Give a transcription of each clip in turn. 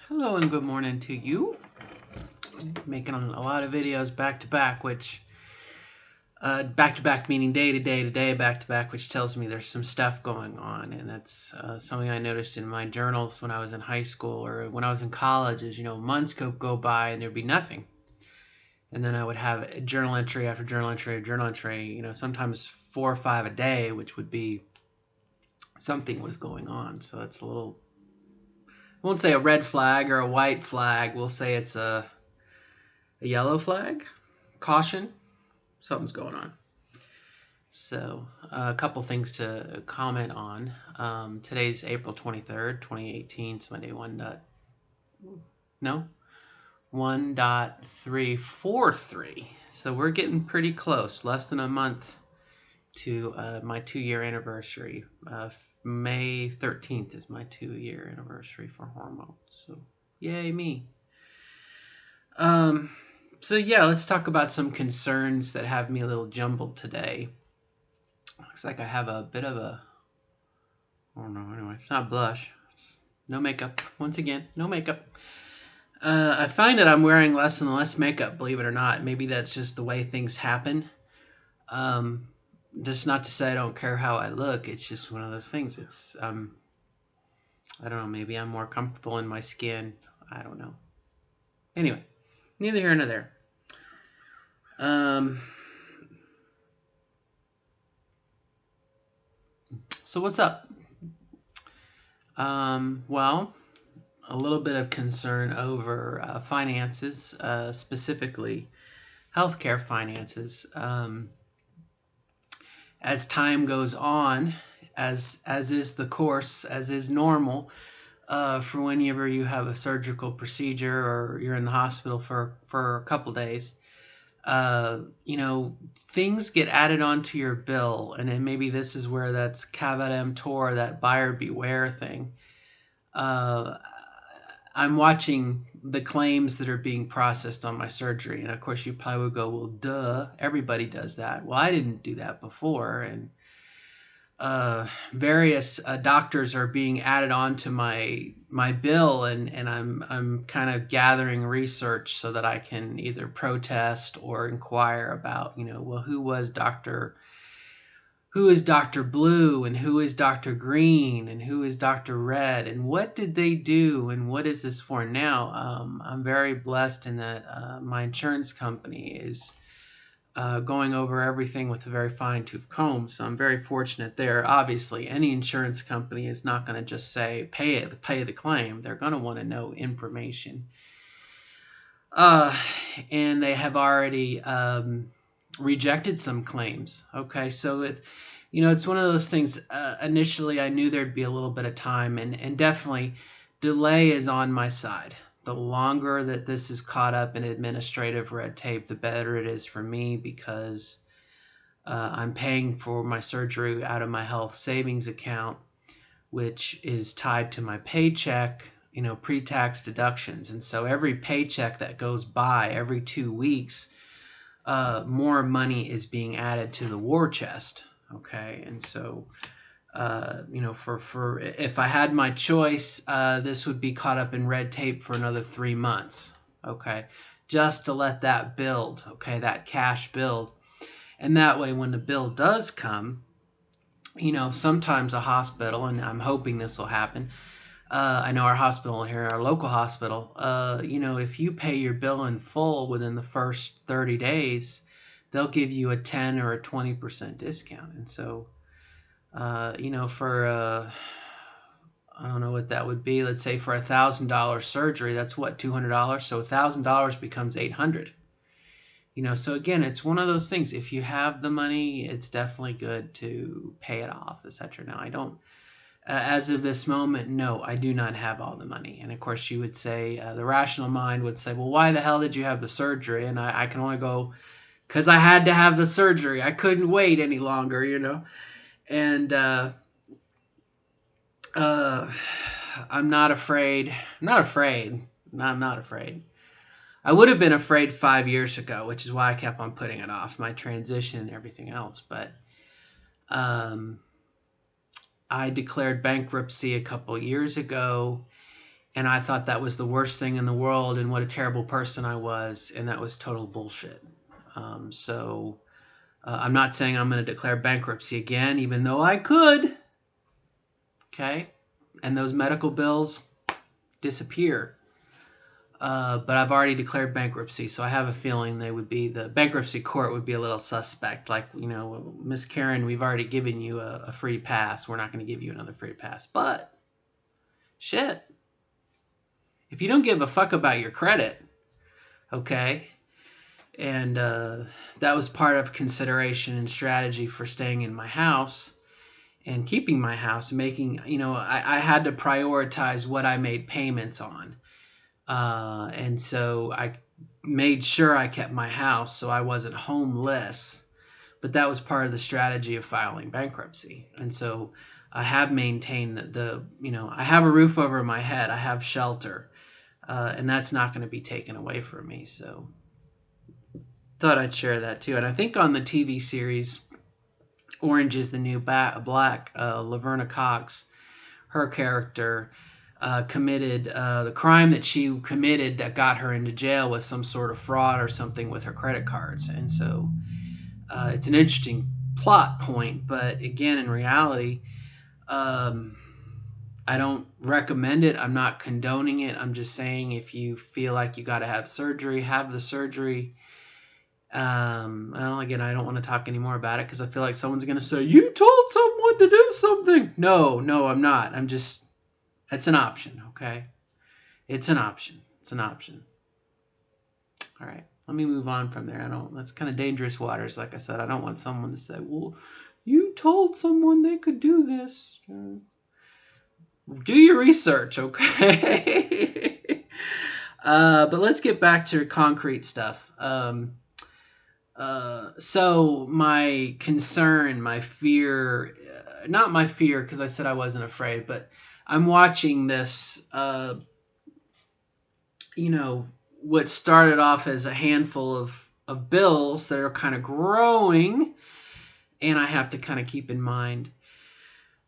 Hello and good morning to you. Making a lot of videos back to back, which back to back meaning day to day to day back to back, which tells me there's some stuff going on, and that's something I noticed in my journals when I was in high school or when I was in college. Is months could go by and there'd be nothing, and then I would have a journal entry after journal entry after journal entry. Sometimes 4 or 5 a day, which would be something was going on. So it's a little. I won't say a red flag or a white flag. We'll say it's a yellow flag. Caution, something's going on. So, a couple things to comment on. Today's April 23rd, 2018. It's Monday 1.343. So we're getting pretty close. Less than a month to my 2-year anniversary. May 13th is my 2-year anniversary for hormones. So, yay me. So yeah, let's talk about some concerns that have me a little jumbled today. Looks like I have a bit of a, oh no, anyway, it's not blush. It's no makeup. Once again, no makeup. I find that I'm wearing less and less makeup, believe it or not. Maybe that's just the way things happen. Um, just not to say I don't care how I look. It's just one of those things. It's, I don't know, maybe I'm more comfortable in my skin. I don't know. Anyway, neither here nor there. So what's up? Well, a little bit of concern over finances, specifically healthcare finances. As time goes on, as is the course, as is normal, for whenever you have a surgical procedure or you're in the hospital for a couple days, things get added onto your bill, and then maybe this is where that's caveat emptor, that buyer beware thing. I'm watching the claims that are being processed on my surgery, and of course you probably would go, well, duh, everybody does that. Well, I didn't do that before, and various doctors are being added onto my bill, and I'm kind of gathering research so that I can either protest or inquire about, well, who is Dr. Blue and who is Dr. Green and who is Dr. Red and what did they do and what is this for now? I'm very blessed in that my insurance company is going over everything with a very fine-tooth comb, so I'm very fortunate there. Obviously, any insurance company is not going to just say pay the claim. They're going to want to know information. And they have already rejected some claims. Okay, so it's one of those things. Initially, I knew there'd be a little bit of time, and definitely delay is on my side. The longer that this is caught up in administrative red tape, the better it is for me because I'm paying for my surgery out of my health savings account, which is tied to my paycheck, pre-tax deductions. And so every paycheck that goes by every 2 weeks, more money is being added to the war chest. Okay, and so for if I had my choice, this would be caught up in red tape for another 3 months. Okay, just to let that build. Okay, that cash build, and that way when the bill does come, sometimes a hospital, and I'm hoping this will happen. I know our hospital here, our local hospital, if you pay your bill in full within the first 30 days, they'll give you a 10 or a 20% discount. And so, for I don't know what that would be. Let's say for $1,000 surgery, that's what, $200. So $1,000 becomes $800. So again, it's one of those things. If you have the money, it's definitely good to pay it off, etc. Now, I don't. As of this moment, no, I do not have all the money. And of course, you would say, the rational mind would say, well, why the hell did you have the surgery? And I can only go, because I had to have the surgery. I couldn't wait any longer, And I'm not afraid. I'm not afraid. No, I'm not afraid. I would have been afraid 5 years ago, which is why I kept on putting it off, my transition and everything else. But I declared bankruptcy a couple years ago, And I thought that was the worst thing in the world and what a terrible person I was. And that was total bullshit. I'm not saying I'm going to declare bankruptcy again, even though I could. Okay. And those medical bills disappear. But I've already declared bankruptcy, so I have a feeling the bankruptcy court would be a little suspect. Like, Miss Karen, we've already given you a free pass. We're not going to give you another free pass. But, shit. If you don't give a fuck about your credit, okay, and that was part of consideration and strategy for staying in my house and keeping my house, making, I had to prioritize what I made payments on. And so I made sure I kept my house so I wasn't homeless. But that was part of the strategy of filing bankruptcy. And so I have maintained I have a roof over my head. I have shelter. And that's not going to be taken away from me. So thought I'd share that too. And I think on the TV series Orange is the New Black, Laverna Cox, her character committed the crime that she committed that got her into jail was some sort of fraud or something with her credit cards. And so it's an interesting plot point. But again, in reality, I don't recommend it. I'm not condoning it. I'm just saying if you feel like you got to have surgery, have the surgery. I don't want to talk anymore about it because I feel like someone's going to say, you told someone to do something. No, I'm not. It's an option, okay? It's an option. All right, let me move on from there. That's kind of dangerous waters. Like I said, I don't want someone to say, well, you told someone they could do this. Do your research, okay? But let's get back to concrete stuff. So my concern, my fear, not my fear because I said I wasn't afraid, but I'm watching this, what started off as a handful of bills that are kind of growing. And I have to kind of keep in mind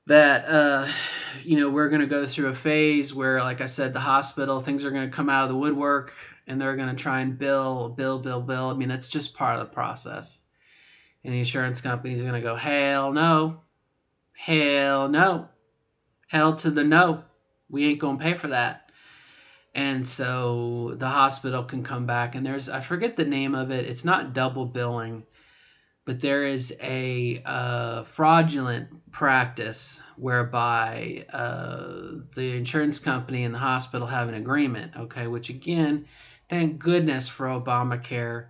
that, we're going to go through a phase where, like I said, the hospital, things are going to come out of the woodwork and they're going to try and bill. I mean, that's just part of the process. And the insurance companies are going to go, hell no, hell to the no. We ain't going to pay for that. And so the hospital can come back and I forget the name of it. It's not double billing, but there is a fraudulent practice whereby the insurance company and the hospital have an agreement, okay, which again, thank goodness for Obamacare.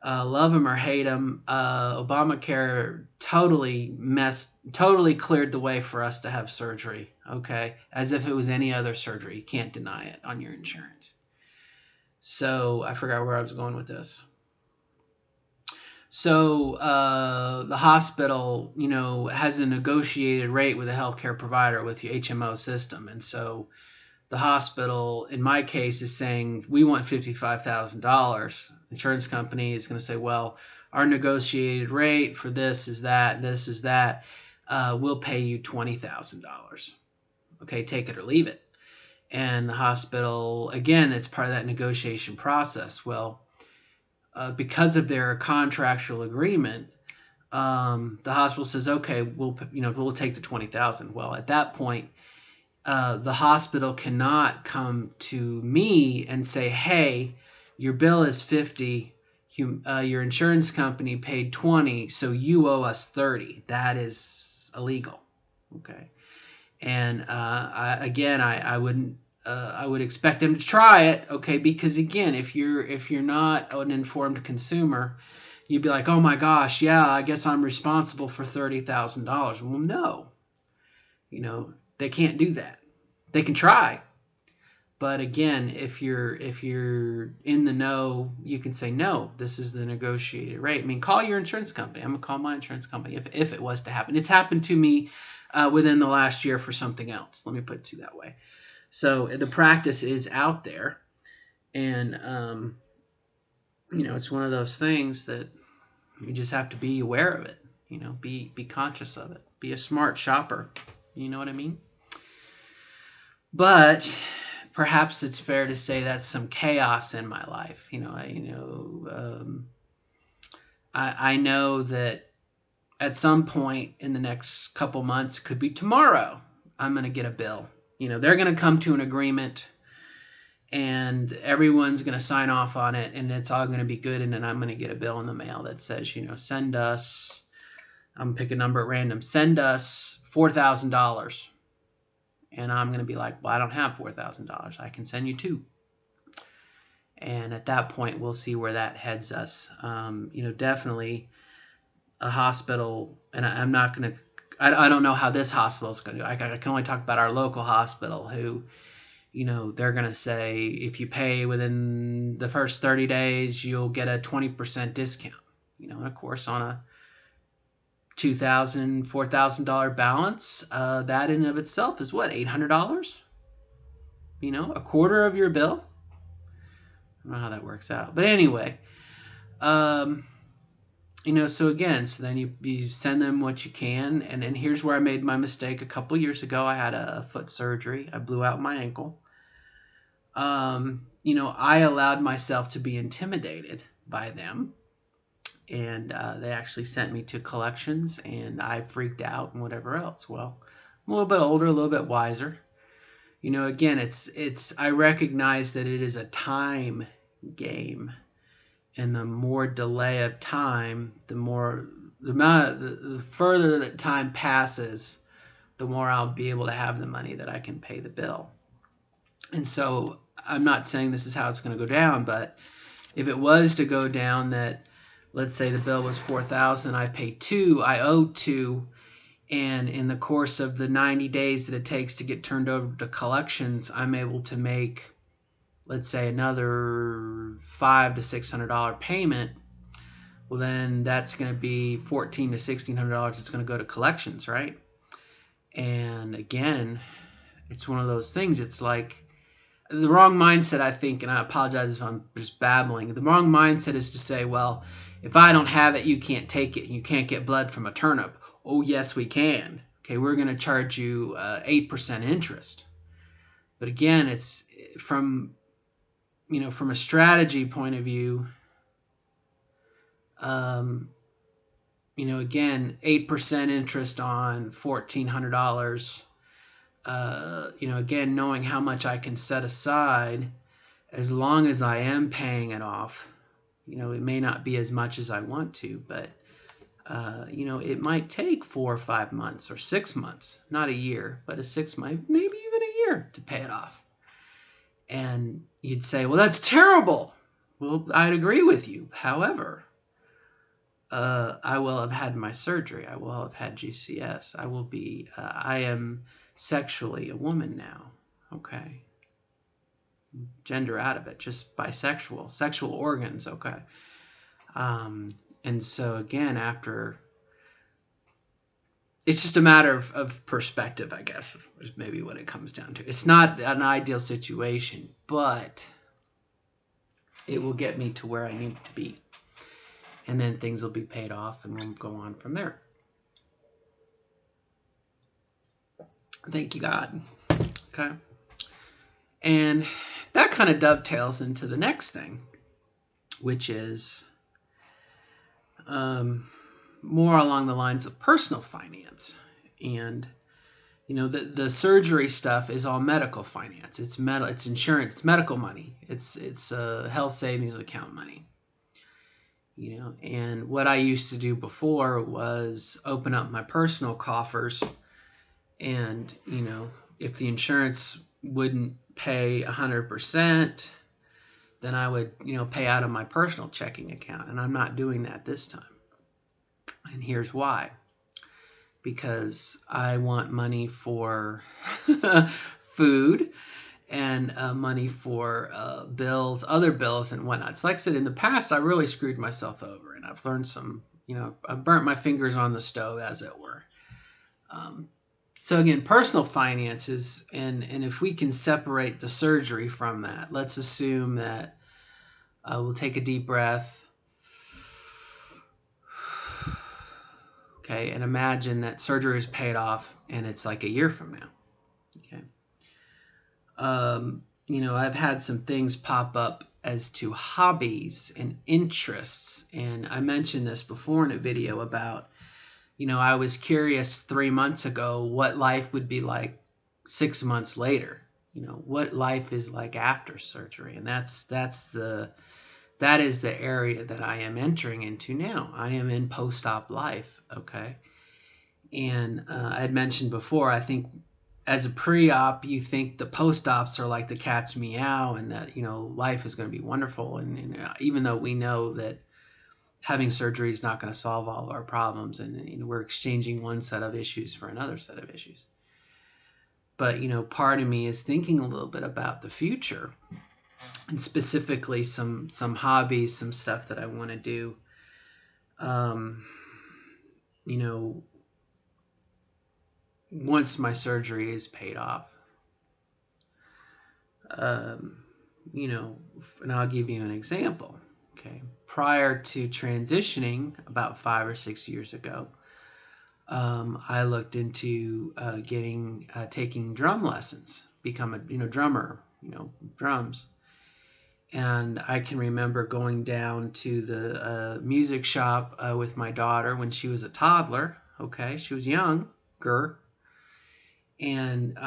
Love them or hate them, Obamacare totally cleared the way for us to have surgery, okay, as if it was any other surgery. You can't deny it on your insurance. So I forgot where I was going with this. So the hospital, has a negotiated rate with a healthcare provider with your HMO system. And so the hospital, in my case, is saying, we want $55,000. Insurance company is going to say, well, our negotiated rate for this is that. We'll pay you $20,000. Okay, take it or leave it. And the hospital, again, it's part of that negotiation process. Well, because of their contractual agreement, the hospital says, okay, we'll take the $20,000. Well, at that point, the hospital cannot come to me and say, hey, your bill is $50, your insurance company paid $20, so you owe us $30. That is illegal. Okay. And I would expect them to try it, okay? Because again, if you're not an informed consumer, you'd be like, oh my gosh, yeah, I guess I'm responsible for $30,000. Well, no, they can't do that. They can try, but again, if you're in the know, you can say no. This is the negotiated rate. I mean, call your insurance company. I'm gonna call my insurance company if it was to happen. It's happened to me within the last year for something else. Let me put it to you that way. So the practice is out there, and it's one of those things that you just have to be aware of it. Be conscious of it. Be a smart shopper. You know what I mean? But perhaps it's fair to say that's some chaos in my life. I know that at some point in the next couple months, could be tomorrow, I'm going to get a bill. They're going to come to an agreement and everyone's going to sign off on it and it's all going to be good. And then I'm going to get a bill in the mail that says, send us, I'm pick a number at random, send us $4,000. And I'm going to be like, well, I don't have $4,000. I can send you $2,000. And at that point, we'll see where that heads us. Definitely a hospital, and I'm not going to, I don't know how this hospital is going to do. I can only talk about our local hospital who, they're going to say if you pay within the first 30 days, you'll get a 20% discount. And of course, on a $2,000, $4,000 balance, that in and of itself is what, $800? A quarter of your bill. I don't know how that works out, but anyway, so then you send them what you can, and then here's where I made my mistake. A couple years ago, I had a foot surgery. I blew out my ankle. I allowed myself to be intimidated by them. And they actually sent me to collections, and I freaked out and whatever else. Well, I'm a little bit older, a little bit wiser. Again, I recognize that it is a time game, and the more delay of time, the further that time passes, the more I'll be able to have the money that I can pay the bill. And so I'm not saying this is how it's going to go down, but if it was to go down that, let's say the bill was $4,000, I paid $2,000, I owe $2,000, and in the course of the 90 days that it takes to get turned over to collections, I'm able to make, let's say, another $500 to $600 payment. Well, then that's going to be $1,400 to $1,600. It's going to go to collections, right? And again, it's one of those things. It's like the wrong mindset, I think, and I apologize if I'm just babbling. The wrong mindset is to say, well, if I don't have it, you can't take it. You can't get blood from a turnip. Oh, yes, we can. Okay, we're going to charge you 8% interest. But again, it's from a strategy point of view, again, 8% interest on $1,400. Again, knowing how much I can set aside, as long as I am paying it off. It may not be as much as I want to, but it might take 4 or 5 months or 6 months, not a year, but a 6 month, maybe even a year to pay it off. And you'd say, well, that's terrible. Well, I'd agree with you. However, I will have had my surgery. I will have had GCS. I am sexually a woman now. Okay. Gender out of it, just bisexual, sexual organs. Okay. And so again, it's just a matter of perspective, I guess, is maybe what it comes down to. It's not an ideal situation, but it will get me to where I need to be. And then things will be paid off and we'll go on from there. Thank you, God. Okay. And that kind of dovetails into the next thing, which is more along the lines of personal finance. And the surgery stuff is all medical finance. It's insurance, it's medical money. It's health savings account money. And what I used to do before was open up my personal coffers, and if the insurance wouldn't pay 100%, then I would pay out of my personal checking account, and I'm not doing that this time. And here's why. Because I want money for food and money for bills, other bills and whatnot. So like I said, in the past, I really screwed myself over, and I've learned I've burnt my fingers on the stove, as it were. So again, personal finances, and if we can separate the surgery from that, let's assume that we'll take a deep breath. Okay, and imagine that surgery is paid off and it's like a year from now. Okay. I've had some things pop up as to hobbies and interests. And I mentioned this before in a video about, I was curious 3 months ago what life would be like 6 months later. What life is like after surgery. And that is the area that I am entering into now. I am in post-op life, okay? And I had mentioned before, I think as a pre-op, you think the post-ops are like the cat's meow and that, life is going to be wonderful. And even though we know that having surgery is not going to solve all of our problems, and we're exchanging one set of issues for another set of issues. But, part of me is thinking a little bit about the future, and specifically some hobbies, some stuff that I want to do. Once my surgery is paid off. And I'll give you an example. Okay. Prior to transitioning about 5 or 6 years ago, I looked into taking drum lessons, become a drummer, drums. And I can remember going down to the music shop with my daughter when she was a toddler. Okay, she was younger, and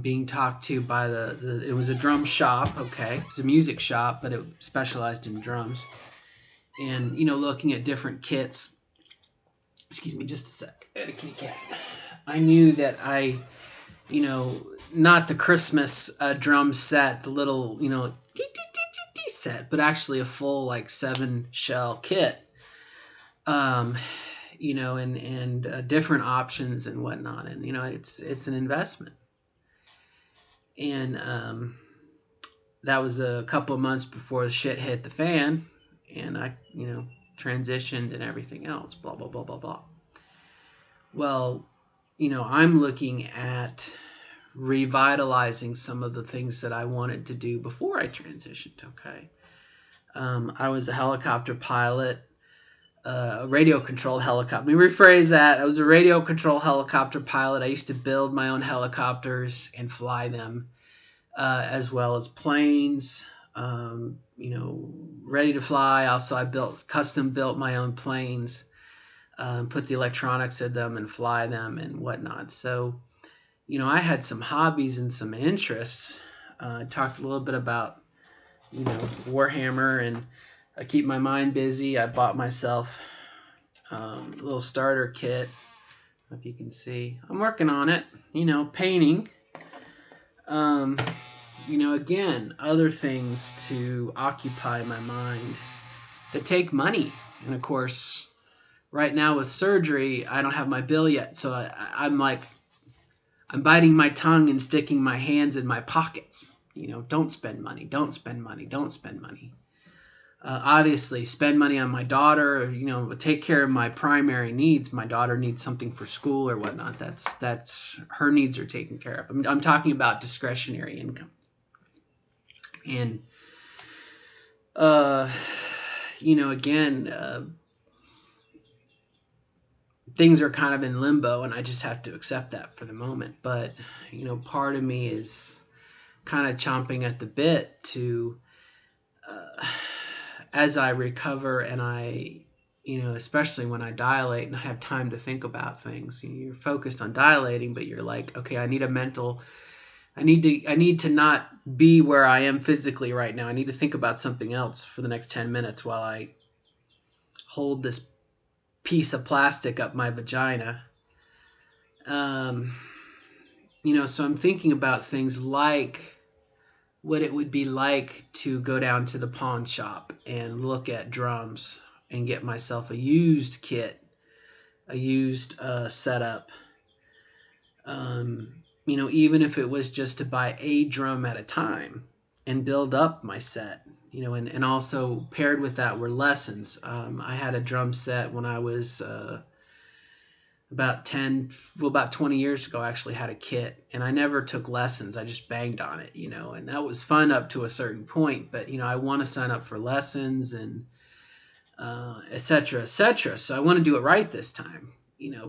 being talked to by it was a drum shop. Okay, it was a music shop, but it specialized in drums. And looking at different kits. Excuse me, just a sec. I had a kitty cat. I knew that not the Christmas drum set, the little set, but actually a full like 7-shell kit. And different options and whatnot, and it's an investment. And that was a couple of months before the shit hit the fan, and I transitioned and everything else, blah blah blah blah blah. Well, I'm looking at revitalizing some of the things that I wanted to do before I transitioned. Okay, I was a helicopter pilot. Radio-controlled helicopter. Let me rephrase that. I was a radio-controlled helicopter pilot. I used to build my own helicopters and fly them, as well as planes, ready to fly. Also, I custom built my own planes, put the electronics in them and fly them and whatnot. So, I had some hobbies and some interests. I talked a little bit about, Warhammer, and I keep my mind busy. I bought myself a little starter kit. If you can see, I'm working on it. Painting. Again, other things to occupy my mind that take money. And of course, right now with surgery, I don't have my bill yet, so I'm biting my tongue and sticking my hands in my pockets. Don't spend money. Don't spend money. Don't spend money. Obviously, spend money on my daughter. Take care of my primary needs. My daughter needs something for school or whatnot. That's her needs are taken care of. I'm talking about discretionary income. And again, things are kind of in limbo, and I just have to accept that for the moment. But part of me is kind of chomping at the bit to. As I recover and I, especially when I dilate and I have time to think about things, you're focused on dilating, but you're like, okay, I need to not be where I am physically right now. I need to think about something else for the next 10 minutes while I hold this piece of plastic up my vagina. So I'm thinking about things like what it would be like to go down to the pawn shop and look at drums and get myself a used kit, a used setup. Even if it was just to buy a drum at a time and build up my set, and also paired with that were lessons. I had a drum set when I was about 20 years ago. I actually had a kit, and I never took lessons. I just banged on it, and that was fun up to a certain point. But I want to sign up for lessons and etc. So I want to do it right this time,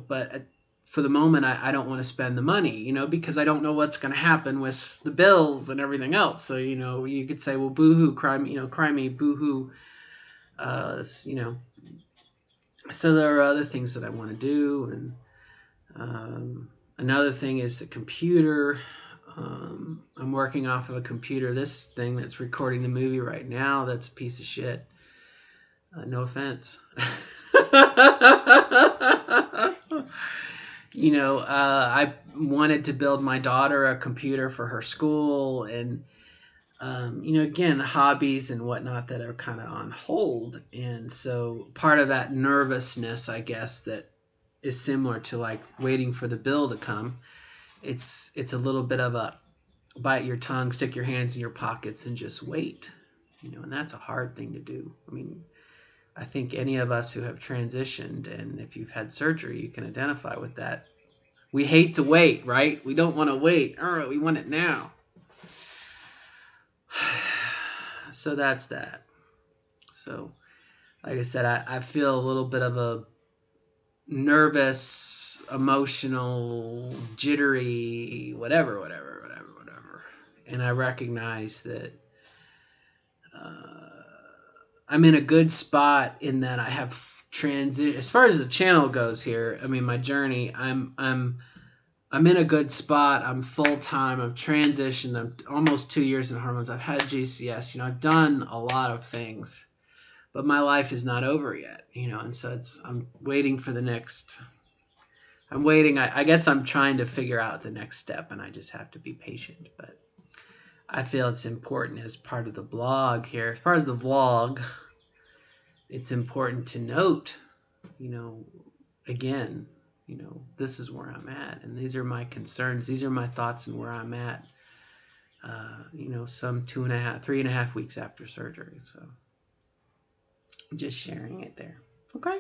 But for the moment, I don't want to spend the money, because I don't know what's going to happen with the bills and everything else. So, you could say, well, boohoo, cry me, boohoo. You know, so there are other things that I want to do. And another thing is the computer. I'm working off of a computer. This thing that's recording the movie right now, that's a piece of shit. No offense. I wanted to build my daughter a computer for her school, and again, hobbies and whatnot that are kind of on hold. And so part of that nervousness, I guess, that is similar to like waiting for the bill to come. It's a little bit of a bite your tongue, stick your hands in your pockets, and just wait. And that's a hard thing to do. I mean, I think any of us who have transitioned, and if you've had surgery, you can identify with that. We hate to wait, right? We don't want to wait. We want it now. So that's that. So, like I said, I feel a little bit of a nervous, emotional, jittery, whatever. And I recognize that I'm in a good spot in that I have transit. As far as the channel goes here, I mean, my journey, I'm in a good spot. I'm full time. I've transitioned. I'm almost 2 years in hormones. I've had GCS. I've done a lot of things, but my life is not over yet. And so I'm waiting for the next. I'm waiting. I guess I'm trying to figure out the next step, and I just have to be patient. But I feel it's important as part of the blog here. As far as the vlog, it's important to note, again, this is where I'm at, and these are my concerns. These are my thoughts and where I'm at, some 3.5 weeks after surgery. So I'm just sharing it there. Okay.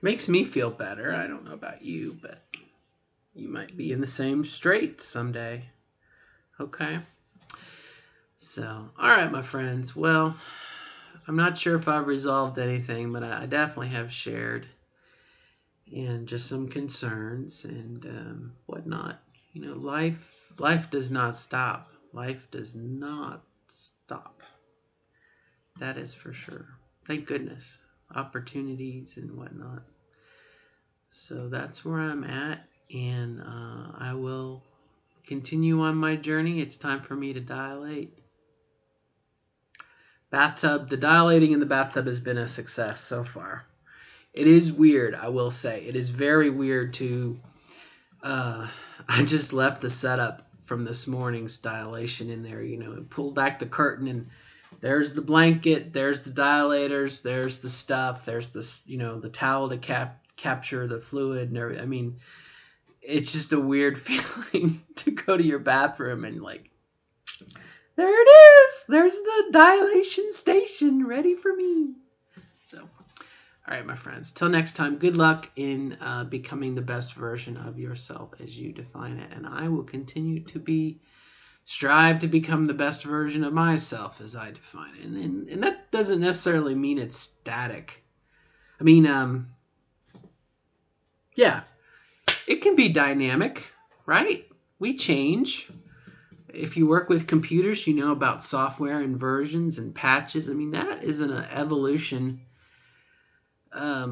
Makes me feel better. I don't know about you, but you might be in the same strait someday. Okay. So, all right, my friends. Well, I'm not sure if I've resolved anything, but I definitely have shared, and just some concerns and whatnot. Life does not stop. Life does not stop. That is for sure. Thank goodness. Opportunities and whatnot. So that's where I'm at, and I will continue on my journey. It's time for me to dilate. Bathtub. The dilating in the bathtub has been a success so far. It is weird, I will say. It is very weird to... I just left the setup from this morning's dilation in there, pulled back the curtain, and there's the blanket, there's the dilators, there's the stuff, there's the, the towel to capture the fluid and everything. I mean, it's just a weird feeling to go to your bathroom and like, there it is. There's the dilation station ready for me. So, all right, my friends. Till next time, good luck in becoming the best version of yourself as you define it. And I will continue to strive to become the best version of myself as I define it. And that doesn't necessarily mean it's static. I mean, yeah, it can be dynamic, right? We change. If you work with computers, you know about software and versions and patches. I mean, that is an evolution. I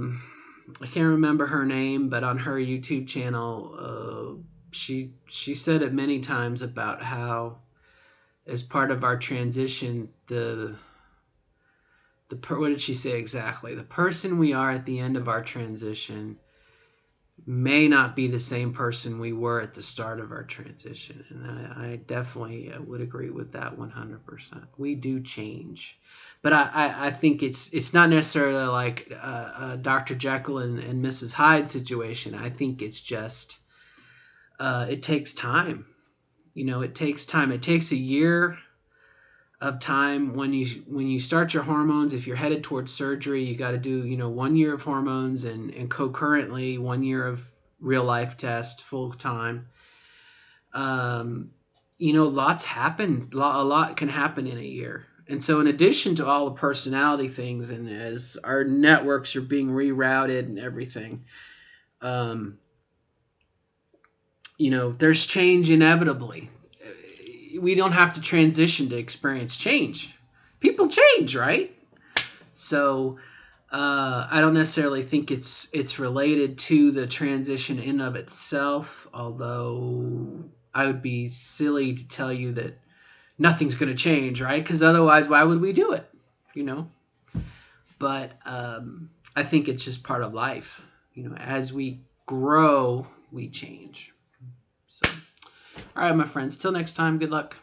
can't remember her name, but on her YouTube channel, she said it many times about how, as part of our transition, what did she say exactly? The person we are at the end of our transition may not be the same person we were at the start of our transition. And I definitely would agree with that 100%. We do change. But I think it's not necessarily like a Dr. Jekyll and Mrs. Hyde situation. I think it's just, it takes time. It takes time. It takes a year of time when you start your hormones. If you're headed towards surgery, you got to do 1 year of hormones and concurrently 1 year of real life test full time. Lots happen. A lot can happen in a year, And so in addition to all the personality things, and as our networks are being rerouted and everything, there's change inevitably. We don't have to transition to experience change. People change, right? So I don't necessarily think it's related to the transition in of itself, although I would be silly to tell you that nothing's going to change, right? Because otherwise, why would we do it? But I think it's just part of life. As we grow, we change. So, all right, my friends. Till next time. Good luck.